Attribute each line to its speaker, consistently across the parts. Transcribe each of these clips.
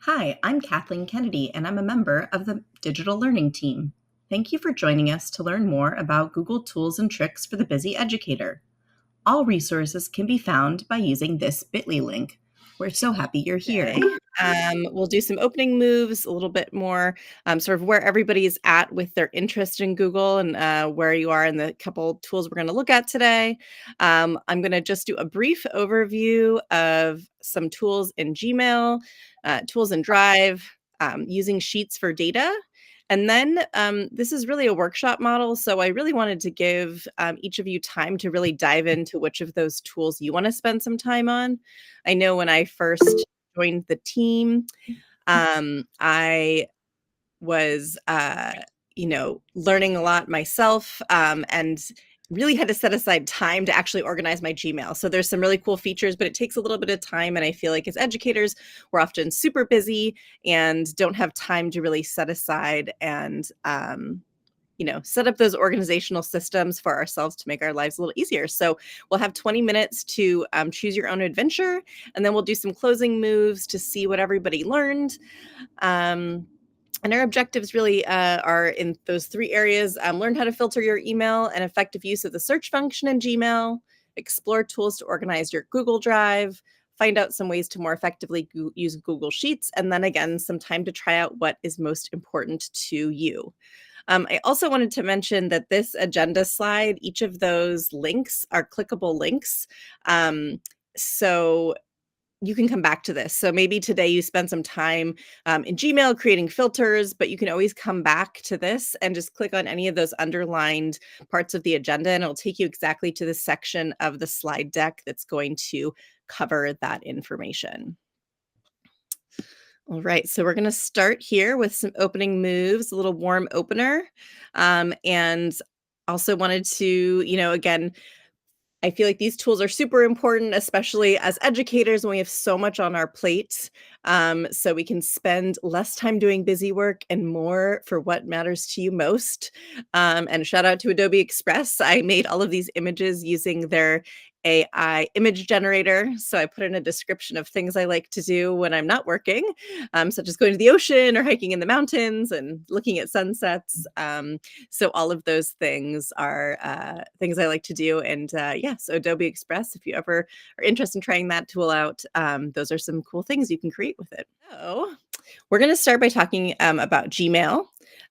Speaker 1: Hi, I'm Kathleen Kennedy, and I'm a member of the Digital Learning Team. Thank you for joining us to learn more about Google tools and tricks for the busy educator. All resources can be found by using this bit.ly link. We're so happy you're here.
Speaker 2: Okay. We'll do some opening moves, a little bit more sort of where everybody's at with their interest in Google and where you are in the couple tools we're going to look at today. I'm going to just do a brief overview of some tools in Gmail, tools in Drive, using Sheets for data. And then this is really a workshop model. So I really wanted to give each of you time to really dive into which of those tools you want to spend some time on. I know when I first joined the team, I was, learning a lot myself, and really had to set aside time to actually organize my Gmail. So there's some really cool features, but it takes a little bit of time. And I feel like as educators, we're often super busy and don't have time to really set aside and, set up those organizational systems for ourselves to make our lives a little easier. So we'll have 20 minutes to choose your own adventure, and then we'll do some closing moves to see what everybody learned. And our objectives really are in those three areas: learn how to filter your email and effective use of the search function in Gmail, explore tools to organize your Google Drive, find out some ways to more effectively use Google Sheets, and then again, some time to try out what is most important to you. I also wanted to mention that this agenda slide, each of those links are clickable links. So you can come back to this. So maybe today you spend some time in Gmail creating filters, but you can always come back to this and just click on any of those underlined parts of the agenda, and it'll take you exactly to the section of the slide deck that's going to cover that information. All right, so we're going to start here with some opening moves, a little warm opener. And also wanted to, again, I feel like these tools are super important, especially as educators when we have so much on our plate. So we can spend less time doing busy work and more for what matters to you most. And shout out to Adobe Express. I made all of these images using their AI image generator. So I put in a description of things I like to do when I'm not working, such as going to the ocean or hiking in the mountains and looking at sunsets. So all of those things are things I like to do. And so Adobe Express, if you ever are interested in trying that tool out, those are some cool things you can create with it. So we're going to start by talking about Gmail.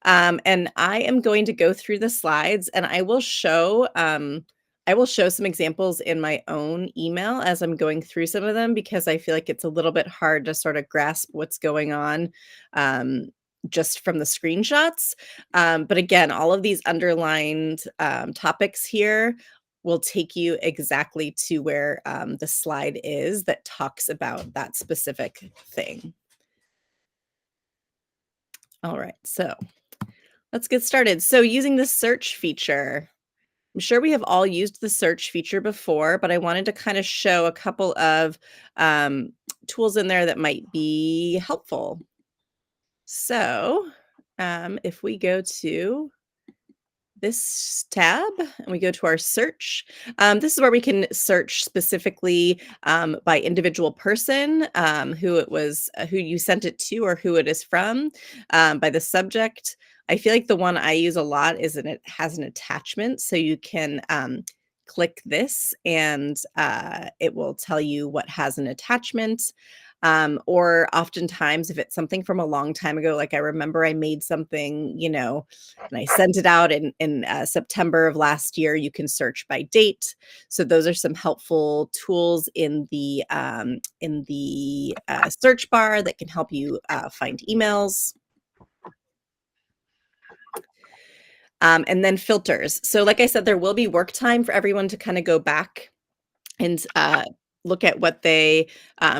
Speaker 2: And I am going to go through the slides, and I will show some examples in my own email as I'm going through some of them, because I feel like it's a little bit hard to sort of grasp what's going on just from the screenshots. But again, all of these underlined topics here will take you exactly to where the slide is that talks about that specific thing. All right, so let's get started. So using the search feature, I'm sure we have all used the search feature before, but I wanted to kind of show a couple of tools in there that might be helpful. So if we go to this tab and we go to our search, this is where we can search specifically by individual person, who it was, who you sent it to, or who it is from, by the subject. I feel like the one I use a lot is it has an attachment, so you can click this and it will tell you what has an attachment. Or oftentimes, if it's something from a long time ago, like I remember I made something, and I sent it out in September of last year, you can search by date. So those are some helpful tools in the search bar that can help you find emails. And then filters. So like I said, there will be work time for everyone to kind of go back and look at what they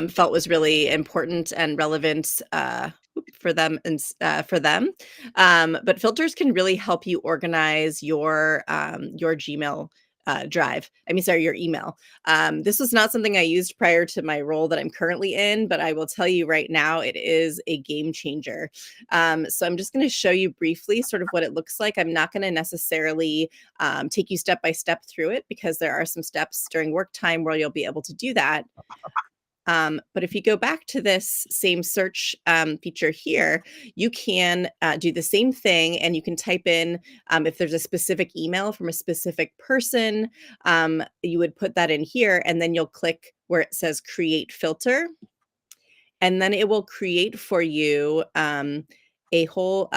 Speaker 2: felt was really important and relevant for them but filters can really help you organize your Gmail drive. Your email. This was not something I used prior to my role that I'm currently in, but I will tell you right now, it is a game changer. So I'm just going to show you briefly sort of what it looks like. I'm not going to necessarily take you step by step through it, because there are some steps during work time where you'll be able to do that. But if you go back to this same search feature here, you can do the same thing, and you can type in if there's a specific email from a specific person, you would put that in here, and then you'll click where it says create filter, and then it will create for you a whole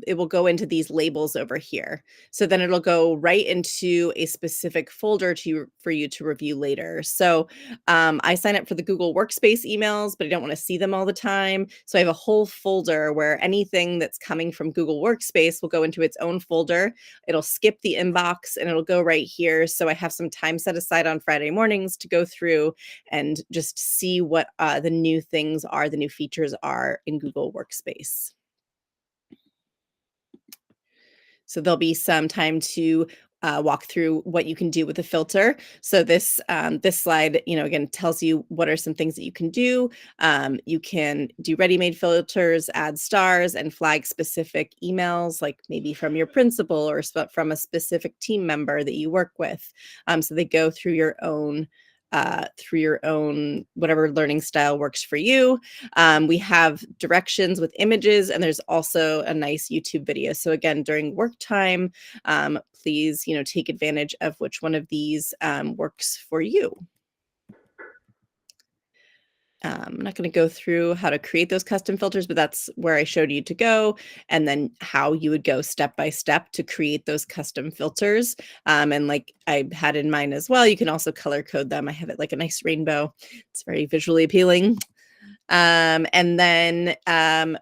Speaker 2: it will go into these labels over here. So then it'll go right into a specific folder for you to review later. So I sign up for the Google Workspace emails, but I don't want to see them all the time. So I have a whole folder where anything that's coming from Google Workspace will go into its own folder. It'll skip the inbox and it'll go right here. So I have some time set aside on Friday mornings to go through and just see what the new things are, the new features are in Google Workspace. So there'll be some time to walk through what you can do with the filter. So this slide, again, tells you what are some things that you can do. You can do ready-made filters, add stars, and flag specific emails, like maybe from your principal or from a specific team member that you work with. So they go through your own whatever learning style works for you. We have directions with images, and there's also a nice YouTube video. So again, during work time, please, take advantage of which one of these works for you. I'm not going to go through how to create those custom filters, but that's where I showed you to go, and then how you would go step by step to create those custom filters. And like I had in mind as well, you can also color code them. I have it like a nice rainbow. It's very visually appealing. And then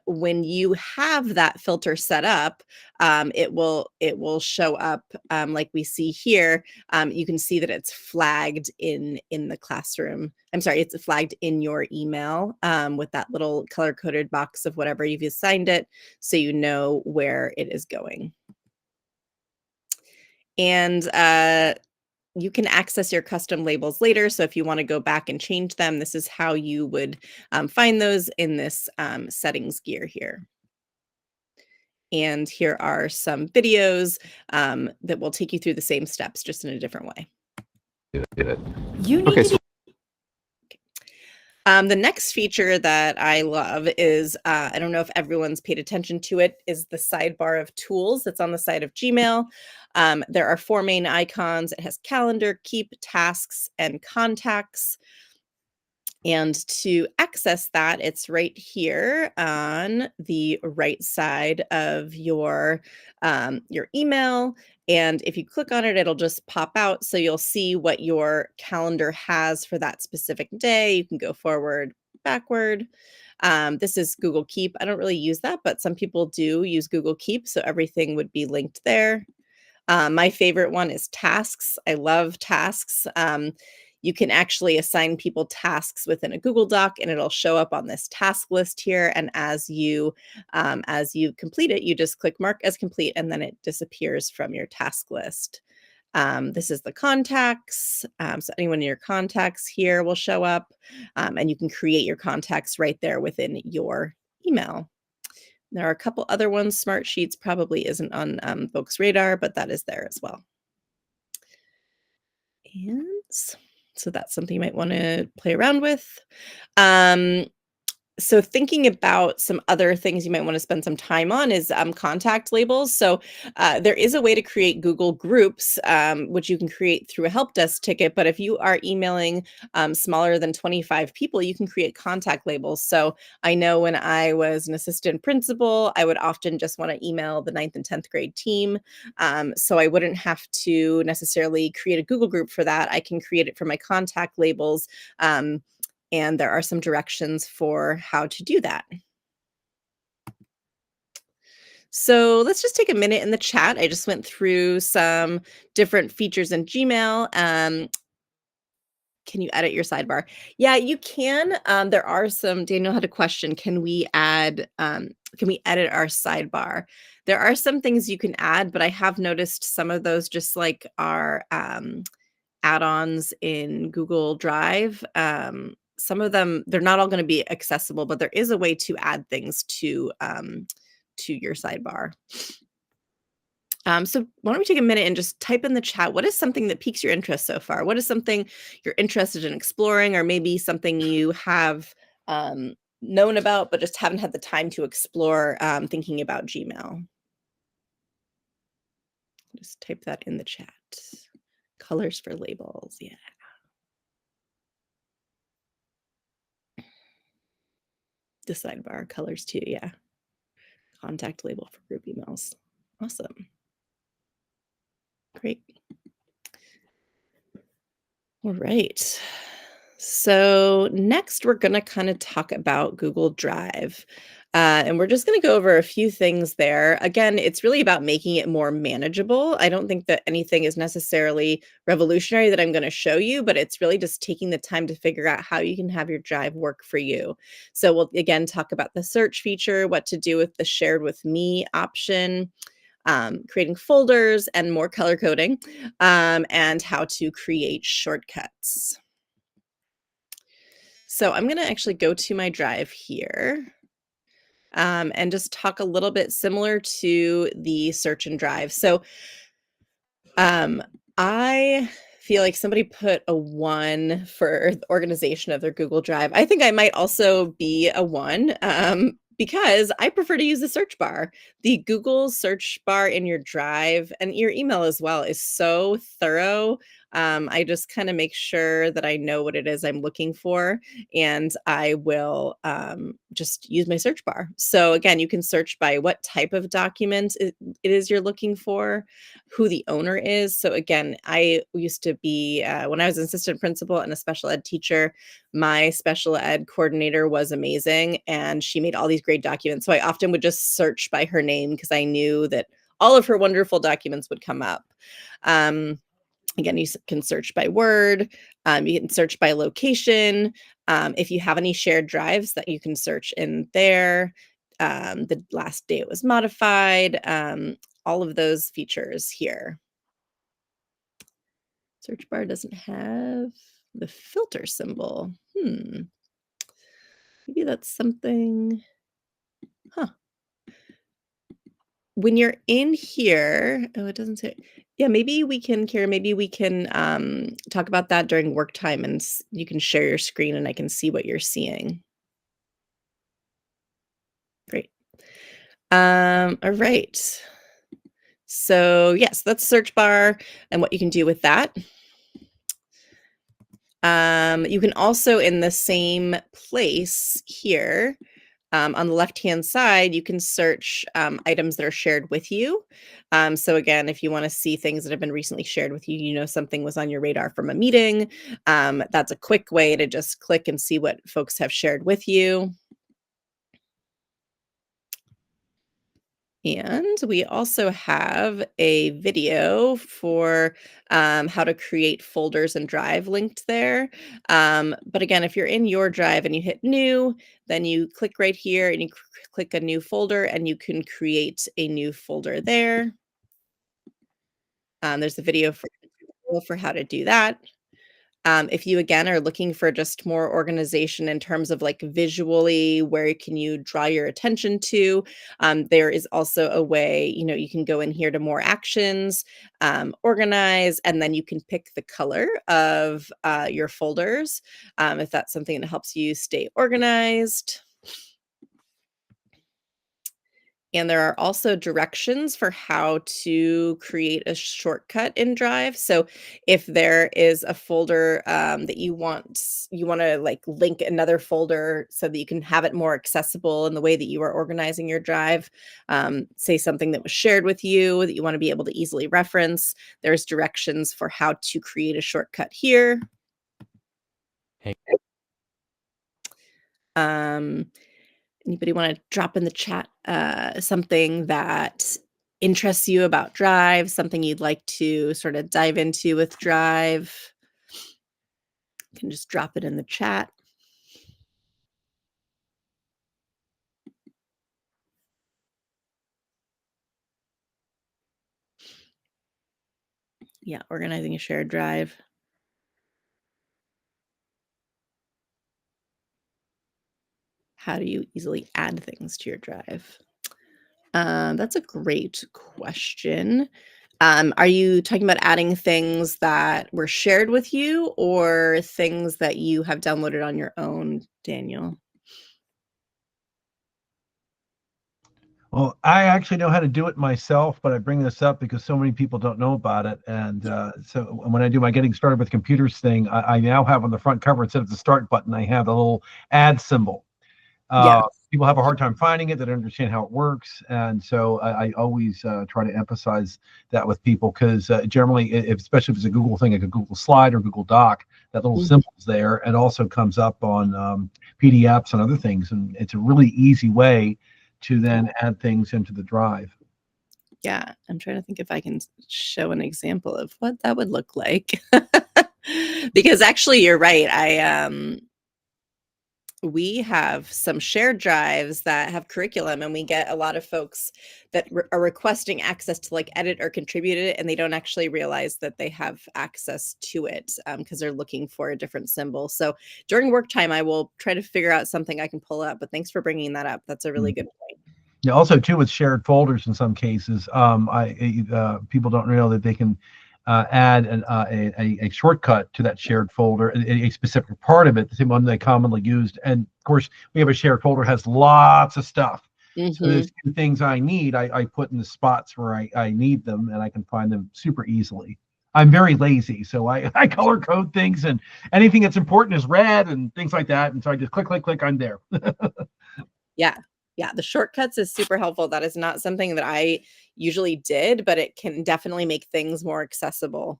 Speaker 2: when you have that filter set up, it will show up like we see here. You can see that it's flagged in the classroom. I'm sorry, it's flagged in your email with that little color coded box of whatever you've assigned it, so you know where it is going. And you can access your custom labels later. So if you want to go back and change them, this is how you would find those in this settings gear here. And here are some videos that will take you through the same steps, just in a different way.
Speaker 1: You need to be
Speaker 2: The next feature that I love is, I don't know if everyone's paid attention to it, is the sidebar of tools that's on the side of Gmail. There are 4 main icons. It has calendar, keep, tasks, and contacts. And to access that, it's right here on the right side of your email. And if you click on it, it'll just pop out. So you'll see what your calendar has for that specific day. You can go forward, backward. This is Google Keep. I don't really use that, but some people do use Google Keep. So everything would be linked there. My favorite one is tasks. I love tasks. You can actually assign people tasks within a Google Doc, and it'll show up on this task list here. And as you complete it, you just click mark as complete, and then it disappears from your task list. This is the contacts. So anyone in your contacts here will show up, and you can create your contacts right there within your email. There are a couple other ones. Smart Sheets probably isn't on folks' radar, but that is there as well. And so that's something you might want to play around with. So thinking about some other things you might want to spend some time on is contact labels. So there is a way to create Google Groups, which you can create through a help desk ticket. But if you are emailing smaller than 25 people, you can create contact labels. So I know when I was an assistant principal, I would often just want to email the 9th and 10th grade team. So I wouldn't have to necessarily create a Google group for that. I can create it for my contact labels. And there are some directions for how to do that. So let's just take a minute in the chat. I just went through some different features in Gmail. Can you edit your sidebar? Yeah, you can. There are some. Daniel had a question. Can we edit our sidebar? There are some things you can add, but I have noticed some of those just like are add-ons in Google Drive. Some of them, they're not all going to be accessible, but there is a way to add things to your sidebar. So why don't we take a minute and just type in the chat, what is something that piques your interest so far? What is something you're interested in exploring, or maybe something you have known about but just haven't had the time to explore thinking about Gmail? Just type that in the chat. Colors for labels. Yeah. The sidebar colors too. Yeah. Contact label for group emails. Awesome. Great. All right. So, next, we're going to kind of talk about Google Drive. And we're just going to go over a few things there. Again, it's really about making it more manageable. I don't think that anything is necessarily revolutionary that I'm going to show you, but it's really just taking the time to figure out how you can have your Drive work for you. So, we'll again talk about the search feature, what to do with the shared with me option, creating folders and more color coding, and how to create shortcuts. So I'm going to actually go to my drive here, and just talk a little bit similar to the search and drive. So um, I feel like somebody put a one for the organization of their Google Drive. I think I might also be a one, because I prefer to use the search bar. The Google search bar in your drive and your email as well is so thorough. I just kind of make sure that I know what it is I'm looking for, and I will just use my search bar. So again, you can search by what type of document it is you're looking for, who the owner is. So again, I used to be when I was an assistant principal and a special ed teacher, my special ed coordinator was amazing, and she made all these great documents. So I often would just search by her name because I knew that all of her wonderful documents would come up. Um, Again, can search by word, you can search by location. If you have any shared drives that you can search in there, the last day it was modified, all of those features here. Search bar doesn't have the filter symbol. Maybe that's something. Huh. When you're in here, oh, it doesn't say. Yeah, maybe we can, Kara, maybe we can talk about that during work time, and you can share your screen and I can see what you're seeing. Great. All right. So yes, that's search bar and what you can do with that. You can also, in the same place here, on the left-hand side, you can search items that are shared with you. So again, if you want to see things that have been recently shared with you, you know something was on your radar from a meeting, that's a quick way to just click and see what folks have shared with you. And we also have a video for how to create folders and drive linked there. But again, if you're in your drive and you hit new, then you click right here and you click a new folder and you can create a new folder there. There's a video for how to do that. If you again are looking for just more organization in terms of like visually, where can you draw your attention to? There is also a way, you can go in here to more actions, organize, and then you can pick the color of your folders, if that's something that helps you stay organized. And there are also directions for how to create a shortcut in Drive. So if there is a folder that you want to like link another folder so that you can have it more accessible in the way that you are organizing your Drive, say something that was shared with you that you want to be able to easily reference, there's directions for how to create a shortcut here.
Speaker 3: Hey.
Speaker 2: Um, Anybody want to drop in the chat something that interests you about Drive, something you'd like to sort of dive into with Drive? You can just drop it in the chat. Yeah, organizing a shared drive. How do you easily add things to your drive? That's a great question. Are you talking about adding things that were shared with you or things that you have downloaded on your own, Daniel?
Speaker 4: Well, I actually know how to do it myself, but I bring this up because so many people don't know about it. And so when I do my getting started with computers thing, I now have on the front cover, instead of the start button, I have the little add symbol.
Speaker 2: Yeah.
Speaker 4: People have a hard time finding it. They don't understand how it works. And so I always try to emphasize that with people because generally, especially if it's a Google thing, like a Google Slide or Google Doc, that little
Speaker 2: Mhm.
Speaker 4: symbol's there. It also comes up on PDFs and other things. And it's a really easy way to then add things into the drive.
Speaker 2: Yeah, I'm trying to think if I can show an example of what that would look like. Because actually you're right. We have some shared drives that have curriculum, and we get a lot of folks that are requesting access to like edit or contribute it, and they don't actually realize that they have access to it because they're looking for a different symbol. So during work time, I will try to figure out something I can pull up, but thanks for bringing that up. That's a really good point.
Speaker 4: Yeah, also too with shared folders in some cases, people don't know that they can add a shortcut to that shared folder, a specific part of it, the same one they commonly used. And of course, we have a shared folder has lots of stuff. So
Speaker 2: Hmm.
Speaker 4: there's two things I need. I put in the spots where I need them, and I can find them super easily. I'm very lazy, so I color code things, and anything that's important is red and things like that. And so I just click, click, click. I'm there.
Speaker 2: Yeah. Yeah, the shortcuts is super helpful. That is not something that I usually did, but it can definitely make things more accessible.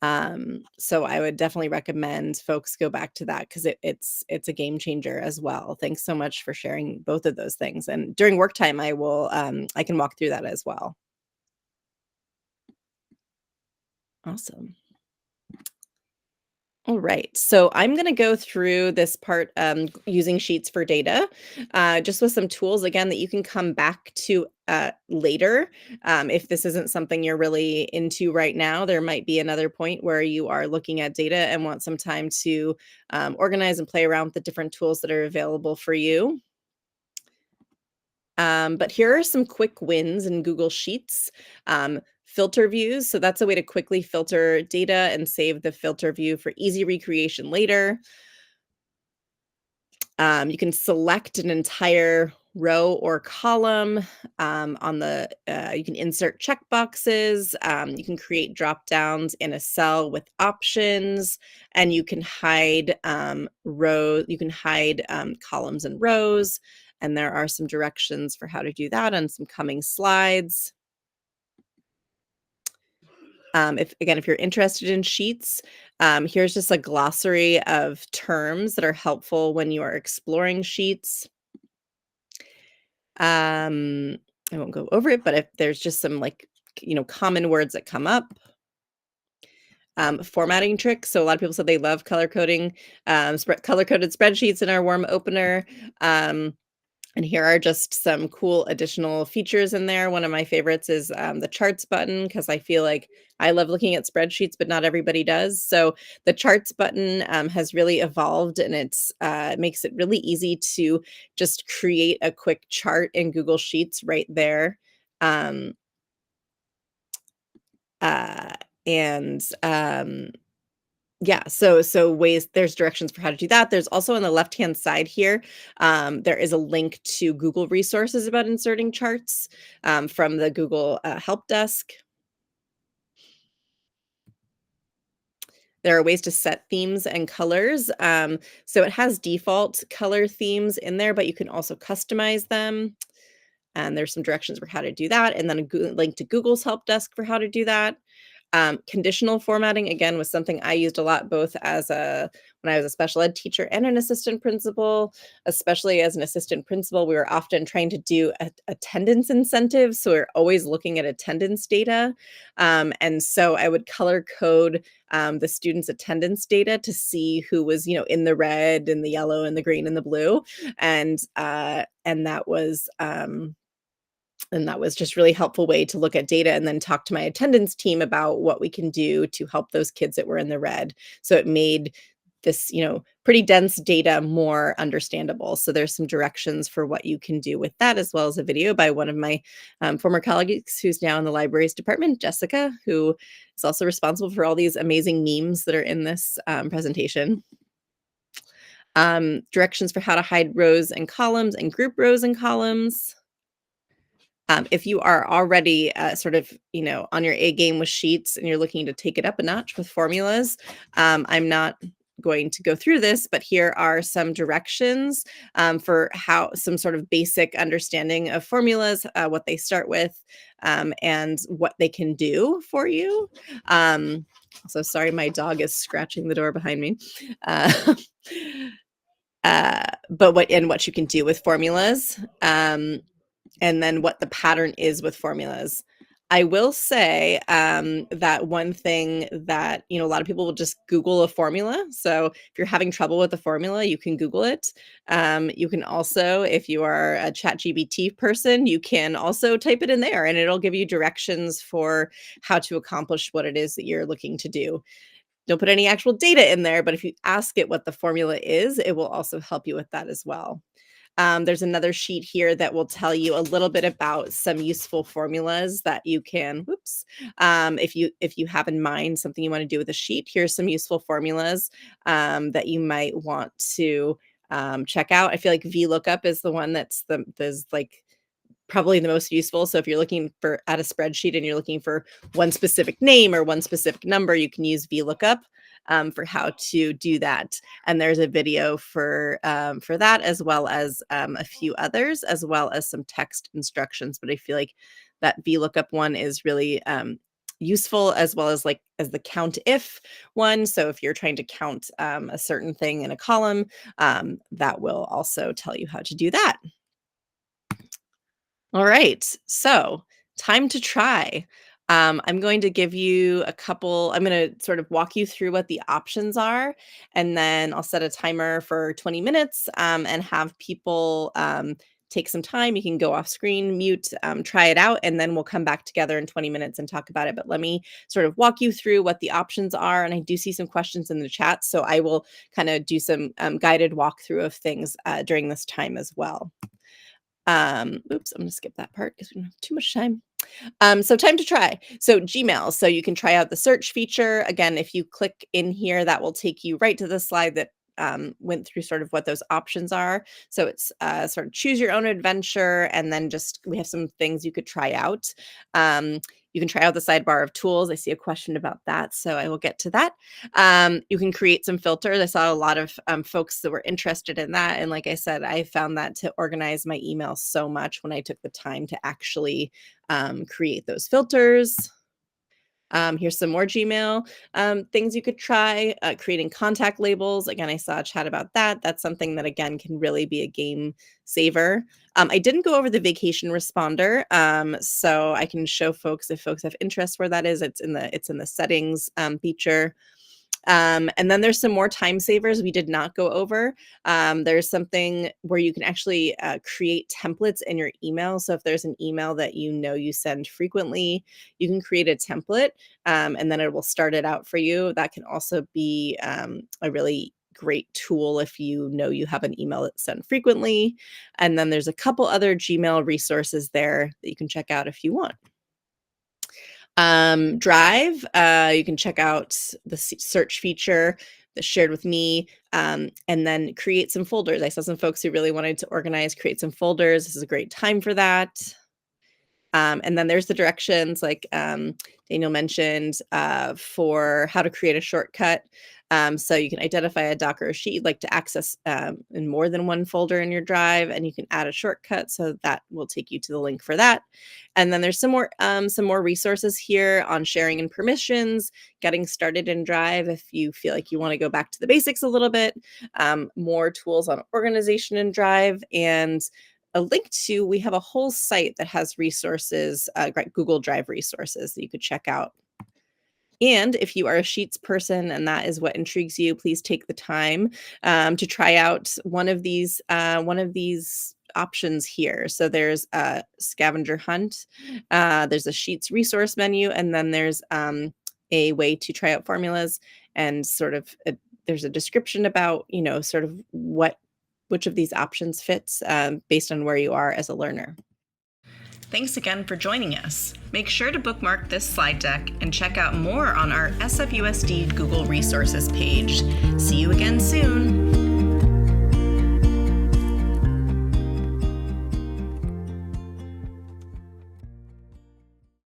Speaker 2: So I would definitely recommend folks go back to that because it's a game changer as well. Thanks so much for sharing both of those things. And during work time, I can walk through that as well. Awesome. All right, so I'm going to go through this part using Sheets for data, just with some tools again that you can come back to later. If this isn't something you're really into right now, there might be another point where you are looking at data and want some time to organize and play around with the different tools that are available for you. But here are some quick wins in Google Sheets. Filter views. So that's a way to quickly filter data and save the filter view for easy recreation later. You can select an entire row or column you can insert checkboxes. You can create drop downs in a cell with options, and you can hide columns and rows. And there are some directions for how to do that on some coming slides. If you're interested in Sheets, here's just a glossary of terms that are helpful when you are exploring Sheets. I won't go over it, but if there's just some common words that come up. Formatting tricks. So a lot of people said they love color coding, color coded spreadsheets in our warm opener. And here are just some cool additional features in there. One of my favorites is the charts button, because I feel like I love looking at spreadsheets, but not everybody does. So the charts button has really evolved, and it makes it really easy to just create a quick chart in Google Sheets right there. Um, uh, and Yeah, so ways there's directions for how to do that. There's also on the left-hand side here, there is a link to Google resources about inserting charts from the Google help desk. There are ways to set themes and colors. So it has default color themes in there, but you can also customize them. And there's some directions for how to do that, and then a link to Google's help desk for how to do that. Conditional formatting, again, was something I used a lot, both when I was a special ed teacher and an assistant principal. Especially as an assistant principal, we were often trying to do attendance incentives, so we are always looking at attendance data. And so I would color code the students' attendance data to see who was, in the red and the yellow and the green and the blue, and that was just really helpful way to look at data and then talk to my attendance team about what we can do to help those kids that were in the red. So it made this, pretty dense data more understandable. So there's some directions for what you can do with that, as well as a video by one of my former colleagues who's now in the libraries department, Jessica, who is also responsible for all these amazing memes that are in this presentation. Directions for how to hide rows and columns and group rows and columns. If you are already sort of, on your A game with sheets and you're looking to take it up a notch with formulas, I'm not going to go through this, but here are some directions for how some sort of basic understanding of formulas, what they start with, and what they can do for you. So sorry, my dog is scratching the door behind me. But what you can do with formulas. And then what the pattern is with formulas. I will say that one thing that, a lot of people will just Google a formula. So if you're having trouble with the formula, you can Google it. You can also, if you are a ChatGPT person, you can also type it in there and it'll give you directions for how to accomplish what it is that you're looking to do. Don't put any actual data in there, but if you ask it what the formula is, it will also help you with that as well. There's another sheet here that will tell you a little bit about some useful formulas that you can, if you have in mind something you want to do with a sheet, here's some useful formulas that you might want to check out. I feel like VLOOKUP is the one that's like probably the most useful. So if you're looking at a spreadsheet and you're looking for one specific name or one specific number, you can use VLOOKUP for how to do that. And there's a video for that, as well as a few others, as well as some text instructions. But I feel like that VLOOKUP one is really useful, as well as as the count if one. So if you're trying to count a certain thing in a column, that will also tell you how to do that. All right, so time to try. I'm going to give you I'm going to sort of walk you through what the options are, and then I'll set a timer for 20 minutes and have people take some time. You can go off screen, mute, try it out, and then we'll come back together in 20 minutes and talk about it. But let me sort of walk you through what the options are. And I do see some questions in the chat, so I will kind of do some guided walkthrough of things during this time as well. Oops, I'm gonna skip that part because we don't have too much time. So time to try. So Gmail. So you can try out the search feature. Again, if you click in here, that will take you right to the slide that went through sort of what those options are. So it's sort of choose your own adventure, and then we have some things you could try out. You can try out the sidebar of tools. I see a question about that, so I will get to that. You can create some filters. I saw a lot of folks that were interested in that. And like I said, I found that to organize my email so much when I took the time to actually create those filters. Here's some more Gmail things you could try. Creating contact labels. Again, I saw a chat about that. That's something that, again, can really be a game saver. I didn't go over the vacation responder, so I can show folks if folks have interest where that is. It's in the settings feature. And then there's some more time savers we did not go over. There's something where you can actually create templates in your email. So if there's an email that you send frequently, you can create a template and then it will start it out for you. That can also be a really great tool if you have an email that's sent frequently. And then there's a couple other Gmail resources there that you can check out if you want. Drive, you can check out the search feature that's shared with me, and then create some folders. I saw some folks who really wanted to create some folders. This is a great time for that. And then there's the directions, like Daniel mentioned, for how to create a shortcut. So you can identify a doc or a sheet you'd like to access in more than one folder in your drive, and you can add a shortcut. So that will take you to the link for that. And then there's some more resources here on sharing and permissions, getting started in Drive if you feel like you want to go back to the basics a little bit, more tools on organization in Drive, and a link to, we have a whole site that has resources, Google Drive resources that you could check out. And if you are a Sheets person and that is what intrigues you, please take the time to try out one of these options here. So there's a scavenger hunt, there's a Sheets resource menu, and then there's a way to try out formulas and sort of there's a description about, sort of which of these options fits based on where you are as a learner.
Speaker 1: Thanks again for joining us. Make sure to bookmark this slide deck and check out more on our SFUSD Google Resources page. See you again soon.